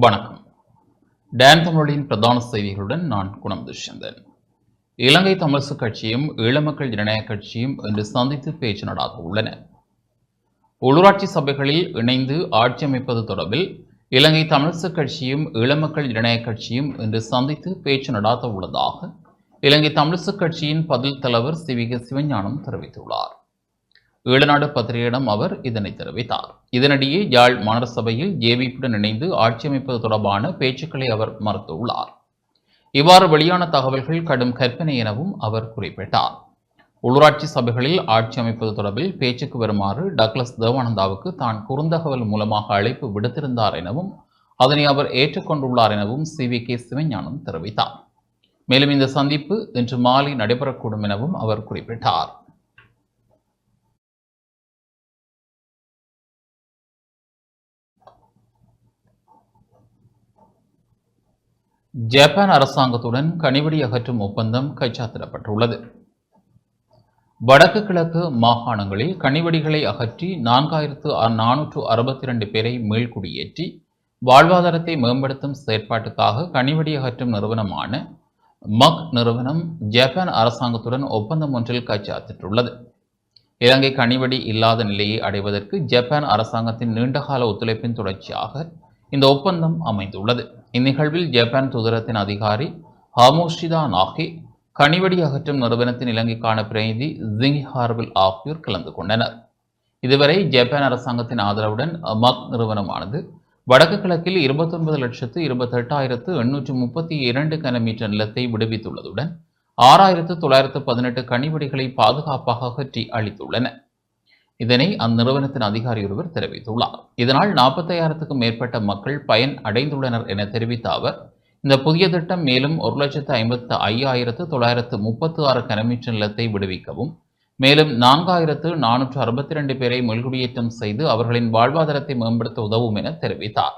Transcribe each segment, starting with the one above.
வணக்கம். டான் தமிழின் பிரதான செய்திகளுடன் நான் குணம் துஷ்யந்தன். இலங்கை தமிழரசுக் கட்சியும் ஈழமக்கள் ஜனநாயக கட்சியும் இன்று சந்தித்து பேச்சு நடாத்த உள்ளன. உள்ளூராட்சி சபைகளில் இணைந்து ஆட்சி அமைப்பது தொடர்பில் இலங்கை தமிழரசுக் கட்சியும் ஈழமக்கள் ஜனநாயக கட்சியும் இன்று சந்தித்து பேச்சு நடாத்த உள்ளதாக இலங்கை தமிழரசுக் கட்சியின் பதில் தலைவர் சி.வி.கே. சிவஞானம் தெரிவித்துள்ளார். ஈழநாடு பத்திரிகையிடம் அவர் இதனை தெரிவித்தார். இதனிடையே யாழ் மாநகர சபையில் ஜேவிபியுடன் இணைந்து ஆட்சி அமைப்பது தொடர்பான பேச்சுக்களை அவர் மறுத்துள்ளார். இவ்வாறு வெளியான தகவல்கள் கடும் கற்பனை எனவும் அவர் குறிப்பிட்டார். உள்ளூராட்சி சபைகளில் ஆட்சி அமைப்பது தொடர்பில் பேச்சுக்கு வருமாறு டக்ளஸ் தேவானந்தாவுக்கு தான் குறுந்தகவல் மூலமாக அழைப்பு விடுத்திருந்தார் எனவும் அதனை அவர் ஏற்றுக்கொண்டுள்ளார் எனவும் சி.வி.கே. சிவஞானம் தெரிவித்தார். மேலும் இந்த சந்திப்பு இன்று மாலை நடைபெறக்கூடும் எனவும் அவர் குறிப்பிட்டார். ஜப்பான் அரசாங்கத்துடன் கனிவெடி அகற்றும் ஒப்பந்தம் கைச்சாத்திடப்பட்டுள்ளது. வடக்கு கிழக்கு மாகாணங்களில் கனிவெடிகளை அகற்றி 4462 பேரை மீள்குடியேற்றி வாழ்வாதாரத்தை மேம்படுத்தும் செயற்பாட்டுக்காக கனிவெடி அகற்றும் நிறுவனமான மக் நிறுவனம் ஜப்பான் அரசாங்கத்துடன் ஒப்பந்தம் ஒன்றில் கைச்சாத்திட்டுள்ளது. இலங்கை கனிவெடி இல்லாத நிலையை அடைவதற்கு ஜப்பான் அரசாங்கத்தின் நீண்டகால ஒத்துழைப்பின் தொடர்ச்சியாக இந்த ஒப்பந்தம் அமைந்துள்ளது. இந்நிகழ்வில் ஜப்பான் தூதரத்தின் அதிகாரி ஹாமோஷிதா நாகே, கனிவெடி அகற்றும் நிறுவனத்தின் இலங்கைக்கான பிரதிநிதி ஜிங் ஹார்வில் ஆகியோர் கலந்து கொண்டனர். இதுவரை ஜப்பான் அரசாங்கத்தின் ஆதரவுடன் மக் நிறுவனமானது வடக்கு கிழக்கில் 29,28,832 கனமீட்டர் நிலத்தை விடுவித்துள்ளதுடன் 6,918 கனிவெடிகளை பாதுகாப்பாக அகற்றி அளித்துள்ளன. இதனை அந்நிறுவனத்தின் அதிகாரி ஒருவர் தெரிவித்துள்ளார். இதனால் 45,000க்கும் மேற்பட்ட மக்கள் பயன் அடைந்துள்ளனர் என தெரிவித்த அவர், இந்த புதிய திட்டம் மேலும் 1,55,936 கனமீட்டர் நிலத்தை விடுவிக்கவும், மேலும் 4,462 பேரை மீள்குடியேற்றம் செய்து அவர்களின் வாழ்வாதாரத்தை மேம்படுத்த உதவும் என தெரிவித்தார்.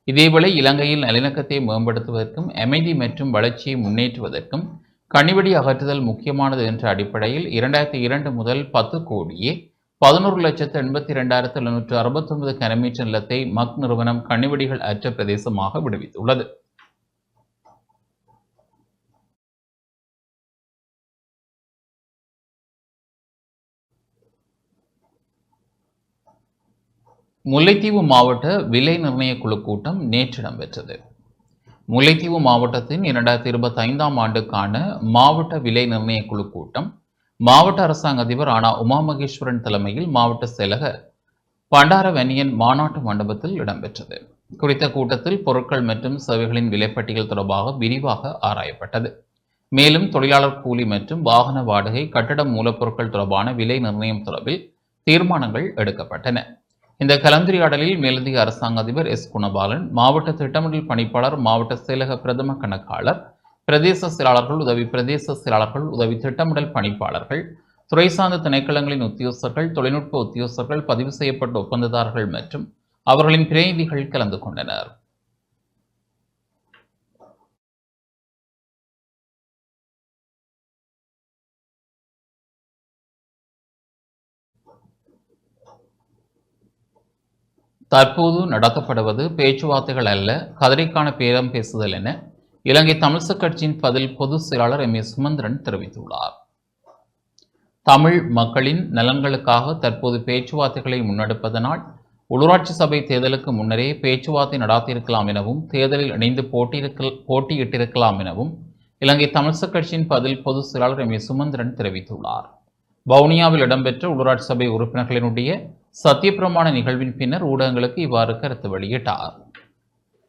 இதேவேளை இலங்கையில் நல்லிணக்கத்தை மேம்படுத்துவதற்கும் அமைதி மற்றும் வளர்ச்சியை முன்னேற்றுவதற்கும் கனிவெடி அகற்றுதல் முக்கியமானது என்ற அடிப்படையில் 2002 முதல் 10 கோடியே 11,82,769 கனமீட்டர் நிலத்தை மக் நிறுவனம் கனிவெடிகள் அற்ற பிரதேசமாக விடுவித்துள்ளது. முல்லைத்தீவு மாவட்ட விலை நிர்ணய குழு கூட்டம் நேற்று இடம்பெற்றது. முல்லைத்தீவு மாவட்டத்தின் 2025ஆம் ஆண்டுக்கான மாவட்ட விலை நிர்ணய குழு கூட்டம் மாவட்ட அரசாங்க அதிபர் ஆனா உமா மகேஸ்வரன் தலைமையில் மாவட்ட செயலக பண்டாரவன்னியன் மாநாட்டு மண்டபத்தில் இடம்பெற்றது. குறித்த கூட்டத்தில் பொருட்கள் மற்றும் சேவைகளின் விலைப்பட்டியல் தொடர்பாக விரிவாக ஆராயப்பட்டது. மேலும் தொழிலாளர் கூலி மற்றும் வாகன வாடகை, கட்டட மூலப்பொருட்கள் தொடர்பான விலை நிர்ணயம் தொடர்பில் தீர்மானங்கள் எடுக்கப்பட்டன. இந்த கலந்துரையாடலில் மேலதிக அரசாங்க அதிபர் எஸ். குணபாலன், மாவட்ட திட்டமிடல் பணிப்பாளர், மாவட்ட செயலக பிரதம கணக்காளர், பிரதேச செயலாளர்கள், உதவி பிரதேச செயலாளர்கள், உதவி திட்டமிடல் பணிப்பாளர்கள், துறை சார்ந்த திணைக்களங்களின் உத்தியோகஸ்தர்கள், தொழில்நுட்ப உத்தியோகஸ்தர்கள், பதிவு செய்யப்பட்ட ஒப்பந்ததாரர்கள் மற்றும் அவர்களின் பிரதிநிதிகள் கலந்து கொண்டனர். தற்போது நடத்தப்படுவது பேச்சுவார்த்தைகள் அல்ல, கதிரைக்கான பேரம் பேசுதல் என இலங்கை தமிழரசுக் கட்சியின் பதில் பொதுச் செயலாளர் எம். ஏ. சுமந்திரன் தெரிவித்துள்ளார். தமிழ் மக்களின் நலன்களுக்காக தற்போது பேச்சுவார்த்தைகளை முன்னெடுப்பதனால் உள்ளூராட்சி சபை தேர்தலுக்கு முன்னரே பேச்சுவார்த்தை நடாத்தியிருக்கலாம் எனவும் தேர்தலில் இணைந்து போட்டியிட்டிருக்கலாம் எனவும் இலங்கை தமிழரசுக் கட்சியின் பதில் பொதுச் செயலாளர் எம். ஏ. சுமந்திரன் தெரிவித்துள்ளார். வவுனியாவில் இடம்பெற்ற உள்ளூராட்சி சபை உறுப்பினர்களினுடைய சத்தியப்பிரமாண நிகழ்வின் பின்னர் ஊடகங்களுக்கு இவ்வாறு கருத்து வெளியிட்டார்.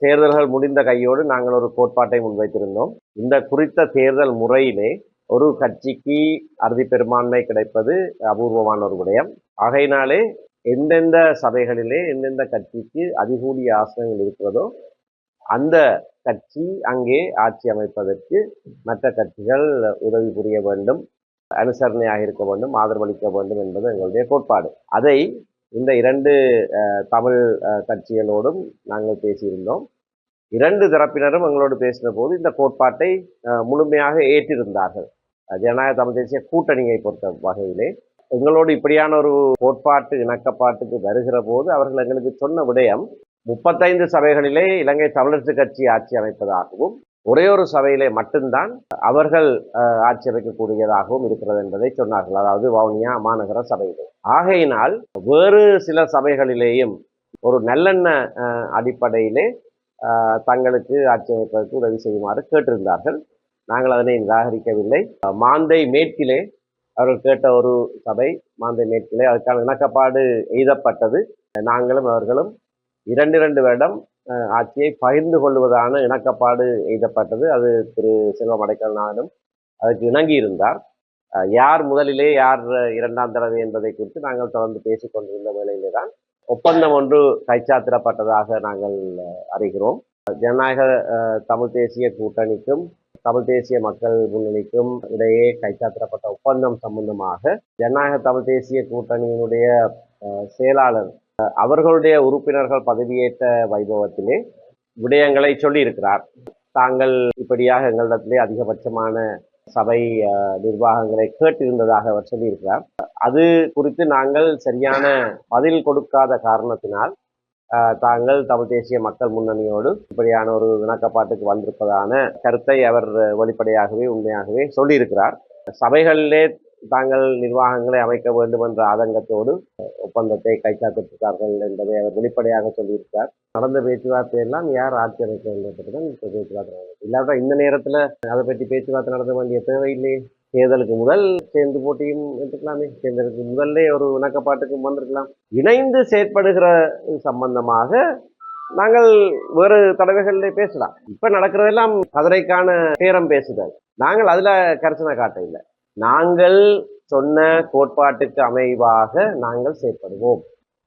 தேர்தல்கள் முடிந்த கையோடு நாங்கள் ஒரு கோட்பாட்டை முன்வைத்திருந்தோம். இந்த குறித்த தேர்தல் முறையிலே ஒரு கட்சிக்கு அறுதி பெரும்பான்மை கிடைப்பது அபூர்வமான ஒரு விடயம். ஆகையினாலே எந்தெந்த சபைகளிலே எந்தெந்த கட்சிக்கு அதிகூடிய ஆசனங்கள் இருக்கிறதோ அந்த கட்சி அங்கே ஆட்சி அமைப்பதற்கு மற்ற கட்சிகள் உதவி புரிய வேண்டும், அனுசரணையாக இருக்க வேண்டும், ஆதரவளிக்க வேண்டும் என்பது எங்களுடைய கோட்பாடு. அதை இந்த இரண்டு தமிழ் கட்சிகளோடும் நாங்கள் பேசியிருந்தோம். இரண்டு தரப்பினரும் எங்களோடு பேசின போது இந்த கோட்பாட்டை முழுமையாக ஏற்றிருந்தார்கள். ஜனநாயக தமிழ் தேசிய கூட்டணியை பொறுத்த வகையிலே எங்களோடு இப்படியான ஒரு கோட்பாட்டு இணக்கப்பாட்டுக்கு வருகிற போது அவர்கள் எங்களுக்கு சொன்ன விடயம், 35 சபைகளிலே இலங்கை தமிழரசு கட்சி ஆட்சி அமைப்பதாகவும் ஒரே ஒரு சபையிலே மட்டும்தான் அவர்கள் ஆட்சி அமைக்கக்கூடியதாகவும் இருக்கிறது என்பதை சொன்னார்கள். அதாவது வவுனியா மாநகர சபையிலே. ஆகையினால் வேறு சில சபைகளிலேயும் ஒரு நல்லெண்ண அடிப்படையிலே தங்களுக்கு ஆட்சி அமைப்பதற்கு உதவி செய்யுமாறு கேட்டிருந்தார்கள். நாங்கள் அதனை நிராகரிக்கவில்லை. மாந்தை மேற்கிலே அவர்கள் கேட்ட ஒரு சபை மாந்தை மேற்கிலே அதற்கான இணக்கப்பாடு எய்தப்பட்டது. நாங்களும் அவர்களும் 2 வருடம் ஆட்சியை பகிர்ந்து கொள்வதான இணக்கப்பாடு எய்தப்பட்டது. அது திரு செல்வம் அடைக்கல்நாதனும் அதற்கு இணங்கி இருந்தார். யார் முதலிலே யார் இரண்டாம் தடவை என்பதை குறித்து நாங்கள் தொடர்ந்து பேசிக் கொண்டிருந்த வேளையிலே தான் ஒப்பந்தம் ஒன்று கைச்சாத்திடப்பட்டதாக நாங்கள் அறிகிறோம். ஜனநாயக தமிழ் தேசிய கூட்டணிக்கும் தமிழ் தேசிய மக்கள் முன்னணிக்கும் இடையே கைச்சாத்திடப்பட்ட ஒப்பந்தம் சம்பந்தமாக ஜனநாயக தமிழ் தேசிய கூட்டணியினுடைய செயலாளர் அவர்களுடைய உறுப்பினர்கள் பதவியேற்ற வைபவத்திலே விடயங்களை சொல்லியிருக்கிறார். தாங்கள் இப்படியாக எங்களிடத்திலே அதிகபட்சமான சபை நிர்வாகங்களை கேட்டிருந்ததாக அவர் சொல்லியிருக்கிறார். அது குறித்து நாங்கள் சரியான பதில் கொடுக்காத காரணத்தினால் தாங்கள் தமிழ் தேசிய மக்கள் முன்னணியோடு இப்படியான ஒரு இணக்கப்பாட்டுக்கு வந்திருப்பதான கருத்தை அவர் வெளிப்படையாகவே உண்மையாகவே சொல்லியிருக்கிறார். சபைகளிலே தாங்கள் நிர்வாகங்களை அமைக்க வேண்டும் என்ற ஆதங்கத்தோடு ஒப்பந்தத்தை கைச்சாத்திட்டார்கள் என்பதை அவர் வெளிப்படையாக சொல்லியிருக்கிறார். நடந்த பேச்சுவார்த்தை எல்லாம் யார் ஆட்சி அமைக்க வேண்டும் இப்போ பேச்சுவார்த்தை இல்லாத இந்த நேரத்தில் அதை பற்றி பேச்சுவார்த்தை நடத்த வேண்டிய தேவையில்லையே. தேர்தலுக்கு முதல் சேர்ந்து போட்டியும் எடுத்துக்கலாமே. தேர்தலுக்கு முதல்ல ஒரு இணக்கப்பாட்டுக்கும் வந்திருக்கலாம். இணைந்து செயற்படுகிற சம்பந்தமாக நாங்கள் வேறு தடவைகளிலே பேசலாம். இப்ப நடக்கிறதெல்லாம் கதிரைக்கான பேரம் பேசுதல். நாங்கள் அதுல கரிசனை காட்ட இல்லை. நாங்கள் சொன்ன கோட்பாட்டுக்கு அமைவாக நாங்கள் செயற்படுவோம்.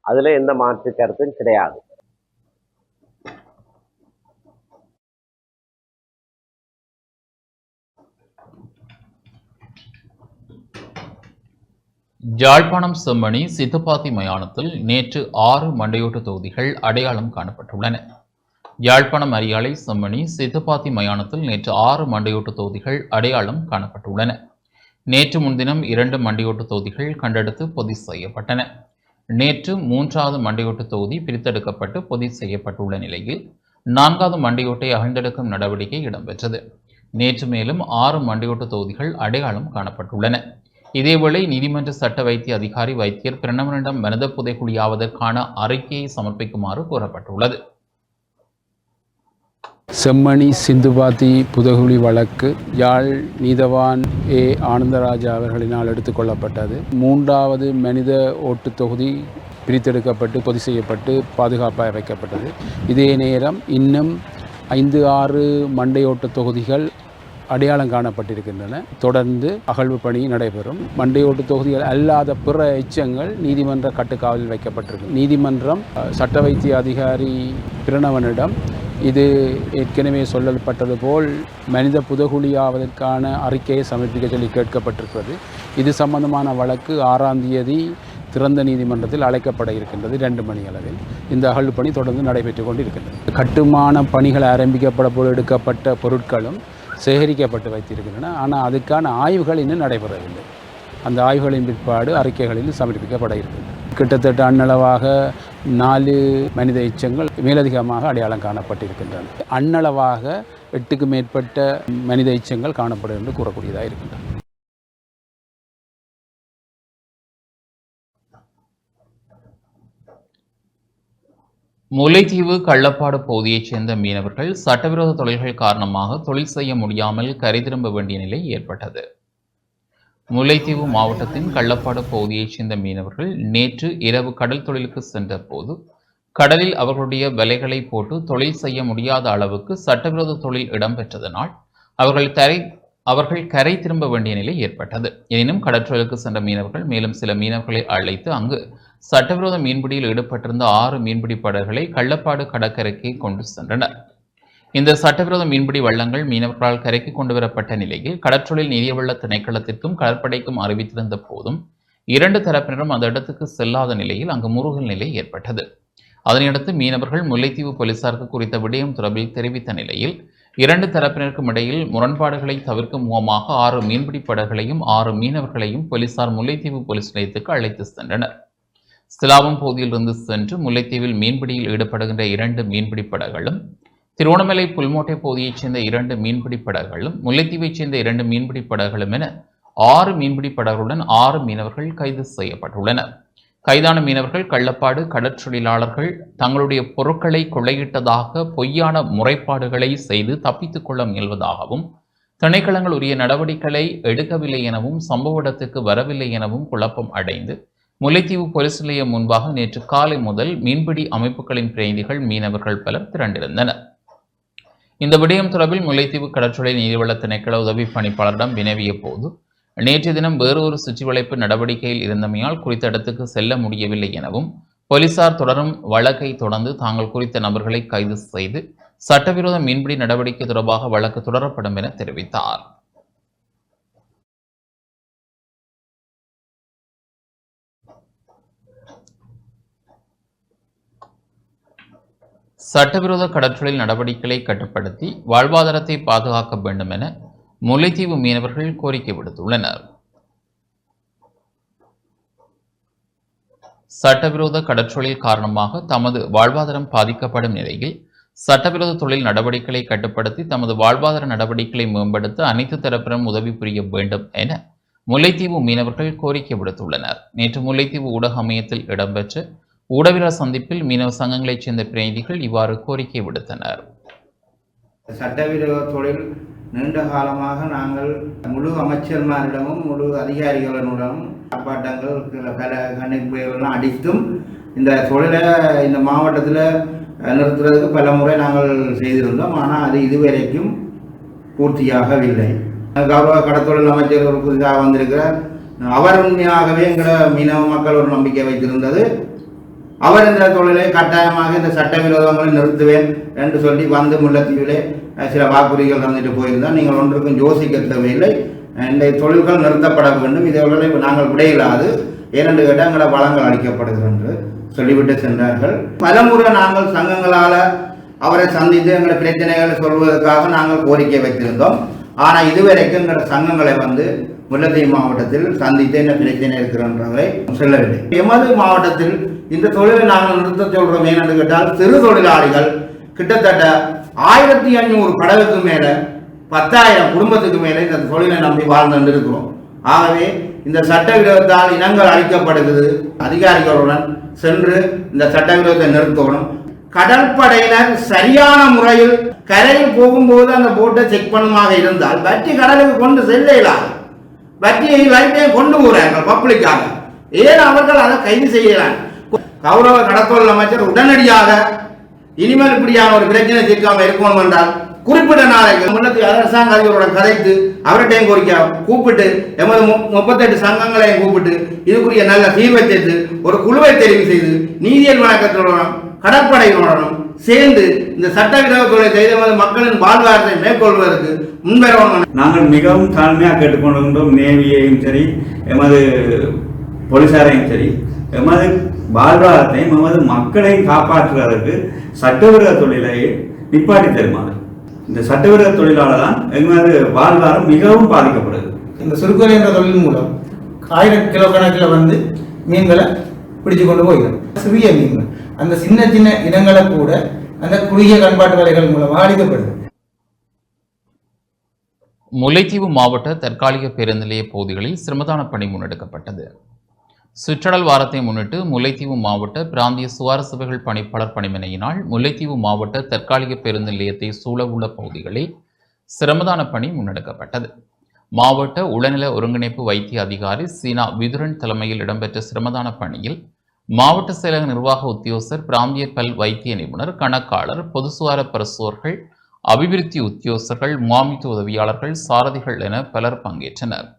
அதுல எந்த மாற்று கருத்தும் கிடையாது. யாழ்ப்பாணம் செம்மணி சித்துப்பாத்தி மயானத்தில் நேற்று 6 மண்டையோட்டு தொகுதிகள் அடையாளம் காணப்பட்டுள்ளன. யாழ்ப்பாணம் அரியாலை செம்மணி சித்துப்பாத்தி மயானத்தில் நேற்று 6 மண்டையோட்டு தொகுதிகள் அடையாளம் காணப்பட்டுள்ளன. நேற்று முன்தினம் 2 மண்டையோட்டு தொகுதிகள் கண்டெடுத்து பொதி செய்யப்பட்டன. நேற்று 3வது மண்டையோட்டு தொகுதி பிரித்தெடுக்கப்பட்டு பொதி செய்யப்பட்டுள்ள நிலையில் 4வது மண்டையோட்டை அகழ்ந்தெடுக்கும் நடவடிக்கை இடம்பெற்றது. நேற்று மேலும் 6 மண்டையோட்டு தொகுதிகள் அடையாளம் காணப்பட்டுள்ளன. இதேவேளை நீதிமன்ற சட்ட வைத்திய அதிகாரி வைத்தியர் பிரணவனிடம் மனித புதைக்குழியாவதற்கான அறிக்கையை சமர்ப்பிக்குமாறு கோரப்பட்டுள்ளது. செம்மணி சிந்துபாத்தி புதகுழி வழக்கு யாழ் நீதவான் ஆனந்தராஜா அவர்களினால் எடுத்துக்கொள்ளப்பட்டது. 3வது மனித ஓட்டு தொகுதி பிரித்தெடுக்கப்பட்டு பொதி செய்யப்பட்டு பாதுகாப்பாக வைக்கப்பட்டது. இதே நேரம் இன்னும் 5-6 மண்டையோட்டு தொகுதிகள் அடையாளம் காணப்பட்டிருக்கின்றன. தொடர்ந்து அகழ்வு பணி நடைபெறும். மண்டையோட்டு தொகுதிகள் அல்லாத பிற எச்சங்கள் நீதிமன்ற கட்டுக்காவலில் வைக்கப்பட்டிருக்கு. நீதிமன்றம் சட்ட வைத்திய அதிகாரி பிரணவனிடம் இது ஏற்கனவே சொல்லப்பட்டது போல் மனித புதகுழியாவதற்கான அறிக்கையை சமர்ப்பிக்க சொல்லி கேட்கப்பட்டிருக்கிறது. இது சம்பந்தமான வழக்கு 6ஆம் தேதி திறந்த நீதிமன்றத்தில் அழைக்கப்பட இருக்கின்றது 2 மணி அளவில். இந்த அகழ்வு பணி தொடர்ந்து நடைபெற்று கொண்டிருக்கின்றது. கட்டுமான பணிகள் ஆரம்பிக்கப்பட போல் எடுக்கப்பட்ட பொருட்களும் சேகரிக்கப்பட்டு வைத்திருக்கின்றன. ஆனால் அதுக்கான ஆய்வுகள் இன்னும் நடைபெறவில்லை. அந்த ஆய்வுகளின் பிற்பாடு அறிக்கைகளில் சமர்ப்பிக்கப்பட இருக்கின்றன. கிட்டத்தட்ட அண்ணளவாக 4 மனித எச்சங்கள் மேலதிகமாக அடையாளம் காணப்பட்டிருக்கின்றன. அண்ணளவாக 8க்கு மேற்பட்ட மனித எச்சங்கள் காணப்படும் என்று கூறக்கூடியதாக இருக்கின்றன. முல்லைத்தீவு கள்ளப்பாடு பகுதியைச் சேர்ந்த மீனவர்கள் சட்டவிரோத தொழில்கள் காரணமாக தொழில் செய்ய முடியாமல் கரை திரும்ப வேண்டிய நிலை ஏற்பட்டது. முல்லைத்தீவு மாவட்டத்தின் கள்ளப்பாடு பகுதியைச் சேர்ந்த மீனவர்கள் நேற்று இரவு கடல் தொழிலுக்கு சென்ற போது கடலில் அவர்களுடைய வலைகளை போட்டு தொழில் செய்ய முடியாத அளவுக்கு சட்டவிரோத தொழில் இடம்பெற்றதனால் அவர்கள் கரை திரும்ப வேண்டிய நிலை ஏற்பட்டது. எனினும் கடற்றொழிலுக்கு சென்ற மீனவர்கள் மேலும் சில மீனவர்களை அழைத்து அங்கு சட்டவிரோத மீன்பிடியில் ஈடுபட்டிருந்த 6 மீன்பிடி படகுகளை கள்ளப்பாடு கடற்கரைக்கு கொண்டு சென்றனர். இந்த சட்டவிரோத மீன்பிடி வள்ளங்கள் மீனவர்களால் கரைக்கு கொண்டு வரப்பட்ட நிலையில் கடற்றொழில் நீரியவள திணைக்களத்திற்கும் கடற்படைக்கும் அறிவித்திருந்த போதும் 2 தரப்பினரும் அந்த இடத்துக்கு செல்லாத நிலையில் அங்கு முருகல் நிலை ஏற்பட்டது. அதனையடுத்து மீனவர்கள் முல்லைத்தீவு போலீசாருக்கு குறித்த விடயம் தொடர்பில் தெரிவித்த நிலையில் 2 தரப்பினருக்கும் இடையில் முரண்பாடுகளை தவிர்க்கும் முகமாக 6 மீன்பிடி படகுகளையும் 6 மீனவர்களையும் போலீசார் முல்லைத்தீவு போலீஸ் நிலையத்துக்கு அழைத்து சென்றனர். சிலாவம் பகுதியிலிருந்து சென்று முல்லைத்தீவில் மீன்பிடியில் ஈடுபடுகின்ற 2 மீன்பிடி படகுகளும், திருவோணமலை புல்மோட்டை பகுதியைச் சேர்ந்த 2 மீன்பிடி படகுகளும், முல்லைத்தீவைச் சேர்ந்த 2 மீன்பிடி படகுகளும் என 6 மீன்பிடி படகுகளுடன் 6 மீனவர்கள் கைது செய்யப்பட்டுள்ளனர். கைதான மீனவர்கள் கள்ளப்பாடு கடற்றொழிலாளர்கள் தங்களுடைய பொருட்களை கொள்ளையிட்டதாக பொய்யான முறைப்பாடுகளை செய்து தப்பித்துக் கொள்ள முயல்வதாகவும், திணைக்களங்கள் உரிய நடவடிக்கைகளை எடுக்கவில்லை எனவும், சம்பவ இடத்துக்கு வரவில்லை எனவும் குழப்பம் அடைந்து முல்லைத்தீவு போலீஸ் நிலையம் முன்பாக நேற்று காலை முதல் மீன்பிடி அமைப்புகளின் பிரதிநிதிகள் மீனவர்கள் பலர் திரண்டிருந்தனர். இந்த விடயம் தொடர்பில் முல்லைத்தீவு கடற்றொழில் நீர்வள திணைக்கள உதவி பணிப்பாளரிடம் வினவிய போது, நேற்றைய தினம் வேறு ஒரு சுற்றிவளைப்பு நடவடிக்கையில் இருந்தமையால் குறித்த இடத்துக்கு செல்ல முடியவில்லை எனவும், போலீசார் தொடரும் வழக்கை தொடர்ந்து தாங்கள் குறித்த நபர்களை கைது செய்து சட்டவிரோத மீன்பிடி நடவடிக்கை தொடர்பாக வழக்கு தொடரப்படும் என தெரிவித்தார். சட்டவிரோத கடற்றொழில் நடவடிக்கைகளை கட்டுப்படுத்தி வாழ்வாதாரத்தை பாதுகாக்க வேண்டும் என முல்லைத்தீவு மீனவர்கள் கோரிக்கை விடுத்துள்ளனர். சட்டவிரோத கடற்றொழில் காரணமாக தமது வாழ்வாதாரம் பாதிக்கப்படும் நிலையில் சட்டவிரோத தொழில் நடவடிக்கைகளை கட்டுப்படுத்தி தமது வாழ்வாதார நடவடிக்கைகளை மேம்படுத்த அனைத்து தரப்பினரும் உதவி புரிய வேண்டும் என முல்லைத்தீவு மீனவர்கள் கோரிக்கை விடுத்துள்ளனர். நேற்று முல்லைத்தீவு ஊடக அமையத்தில் இடம்பெற்ற ஊடகவியலாளர் சந்திப்பில் மீனவ சங்கங்களைச் சேர்ந்த பிரதிநிதிகள் இவ்வாறு கோரிக்கை விடுத்தனர். சட்டவிரோத தொழில் நீண்ட காலமாக நாங்கள் முழு அமைச்சர்மாரிடமும் முழு அதிகாரிகளிடமும் ஆர்ப்பாட்டங்கள் பல கணக்குலாம் அடித்தும் இந்த தொழிலை இந்த மாவட்டத்தில் நிறுத்துறதுக்கு பல முறை நாங்கள் செய்திருந்தோம். ஆனால் அது இதுவரைக்கும் பூர்த்தியாகவில்லை. கௌரவ கடத்தொழில் அமைச்சர் ஒரு புதிதாக வந்திருக்கிறார். அவர் உண்மையாகவே எங்களை மீனவ மக்கள் ஒரு நம்பிக்கை வைத்திருந்தது. அவர் இந்த தொழிலை கட்டாயமாக இந்த சட்டவிரோதங்களை நிறுத்துவேன் என்று சொல்லி வந்து முல்லைத்தீவிலே சில வாக்குறுதிகள் தந்துட்டு போயிருந்தால் நீங்கள் ஒன்றுக்கும் யோசிக்க தேவையில்லை. இந்த தொழில்கள் நிறுத்தப்பட வேண்டும். இதோட நாங்கள் விடையில்லாது ஏனென்று கேட்டால் எங்களை வளங்கள் அளிக்கப்படுகிறது என்று சொல்லிவிட்டு சென்றார்கள். பலமுறை நாங்கள் சங்கங்களால் அவரை சந்தித்து எங்களை பிரச்சனைகளை சொல்வதற்காக நாங்கள் கோரிக்கை வைத்திருந்தோம். ஆனால் இதுவரைக்கும் எங்களோட சங்கங்களை வந்து முல்லைத்தீவு மாவட்டத்தில் சந்தித்து என்ன பிரச்சனை இருக்கிறன்றதை சொல்லவில்லை. எமது மாவட்டத்தில் இந்த தொழிலை நாங்கள் நிறுத்த சொல்றோம் ஏனென்று கேட்டால் சிறு தொழிலாளிகள் கிட்டத்தட்ட 1500 படகுக்கு மேல 10,000 குடும்பத்துக்கு மேலே இந்த தொழிலை நம்பி வாழ்ந்து இருக்கிறோம். ஆகவே இந்த சட்டவிரோதத்தால் இனங்கள் அழிக்கப்படுகிறது. அதிகாரிகளுடன் சென்று இந்த சட்டவிரோதத்தை நிறுத்தணும். கடற்படையினர் சரியான முறையில் கரையில் போகும்போது அந்த போட்டை செக் பண்ணுமாக இருந்தால் வட்டி கடலுக்கு கொண்டு செல்ல இயலாது. வட்டியை லைட்டையும் கொண்டு போறார்கள் பப்ளிக்காக. ஏன் அவர்கள் அதை கைது செய்யலாம்? கௌரவ கடத்தொழில் அமைச்சர் உடனடியாக இனிமேல் இப்படியான ஒரு பிரச்சனை தீர்க்காமல் இருக்கணும் என்றால் குறிப்பிட்ட நாளைக்கு முன்னத்து அரசாங்க அதிபருடன் கதைத்து அவர்கிட்டையும் கோரிக்கை கூப்பிட்டு எமது 38 சங்கங்களையும் கூப்பிட்டு இதுக்குரிய நல்ல தீர்வை சேர்த்து ஒரு குழுவை தெரிவு செய்து நீதியல் வழக்கத்துடனும் கடற்படையுடனும் சேர்ந்து இந்த சட்டவிரோத தொழிலை செய்த மக்களின் வாழ்வாதாரத்தை மேற்கொள்வதற்கு முன்வரணும். நாங்கள் மிகவும் தாழ்மையாக கேட்டுக்கொண்டிருக்கின்றோம். நேவியையும் சரி எமது போலீசாரையும் சரி எமது வாழ்வாதாரத்தையும் எமது மக்களையும் காப்பாற்றுவதற்கு சட்டவிரோத தொழிலை நிப்பாட்டி தருமாறு. இந்த சட்டவிரோத தொழிலாளர் தான் எமது வாழ்வாதாரம் மிகவும் பாதிக்கப்படுது. இந்த சுருக்கொலை என்ற தொழில் மூலம் 1000 கிலோ கணக்கில் வந்து மீன்களை பிடிச்சு கொண்டு போயிடும். சிறிய மீன்கள் அந்த சின்ன சின்ன இனங்களை கூட அந்த குறுகிய கண்பாட்டு வேலைகள் மூலமாக அளிக்கப்படுது. முல்லைத்தீவு மாவட்ட தற்காலிக பேருந்து நிலைய பகுதிகளில் சிரமதான பணி முன்னெடுக்கப்பட்டது. சுற்றடல் வாரத்தை முன்னிட்டு முல்லைத்தீவு மாவட்ட பிராந்திய சுகாதார சேவைகள் பணிப்பாளர் பணிமனையினால் முல்லைத்தீவு மாவட்ட தற்காலிக பேருந்து நிலையத்தை சூழ உள்ள பகுதிகளில் சிரமதான பணி முன்னெடுக்கப்பட்டது. மாவட்ட உளநல ஒருங்கிணைப்பு வைத்திய அதிகாரி சீனா விதுரன் தலைமையில் இடம்பெற்ற சிரமதான பணியில் மாவட்ட செயலக நிர்வாக உத்தியோகஸ்தர், பிராந்திய பல் வைத்திய நிபுணர், கணக்காளர், பொது சுகாதார பிரசோர்கள், அபிவிருத்தி உத்தியோகஸ்தர்கள், முகாமித்துவ உதவியாளர்கள், சாரதிகள் என பலர் பங்கேற்றனர்.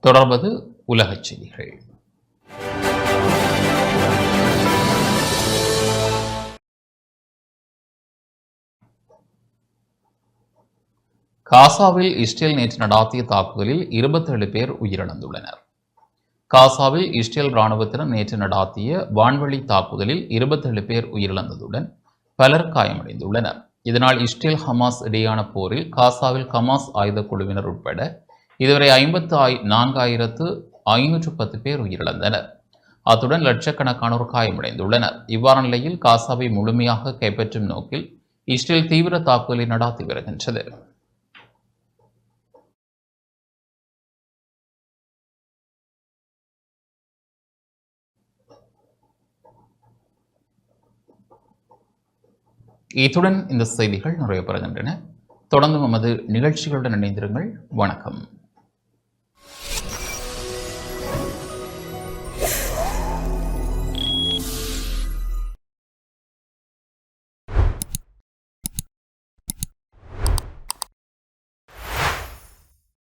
தொடர்வது உலகச் செய்திகள். காசாவில் இஸ்ரேல் நேற்று நடாத்திய தாக்குதலில் 27 பேர் உயிரிழந்துள்ளனர். காசாவில் இஸ்ரேல் இராணுவத்தினர் நேற்று நடாத்திய வான்வழி தாக்குதலில் 27 பேர் உயிரிழந்ததுடன் பலர் காயமடைந்துள்ளனர். இதனால் இஸ்ரேல் ஹமாஸ் இடையான போரில் காசாவில் ஹமாஸ் ஆயுத குழுவினர் உட்பட இதுவரை 54,510 பேர் உயிரிழந்தனர். அத்துடன் லட்சக்கணக்கானோர் காயமடைந்துள்ளனர். இவ்வாறான நிலையில் காசாவை முழுமையாக கைப்பற்றும் நோக்கில் இஸ்ரேல் தீவிர தாக்குதலை நடாத்தி வருகின்றது. இத்துடன் இந்த செய்திகள் நிறைவு பெறுகின்றன. தொடர்ந்து நமது நிகழ்ச்சிகளுடன் இணைந்திருங்கள். வணக்கம்.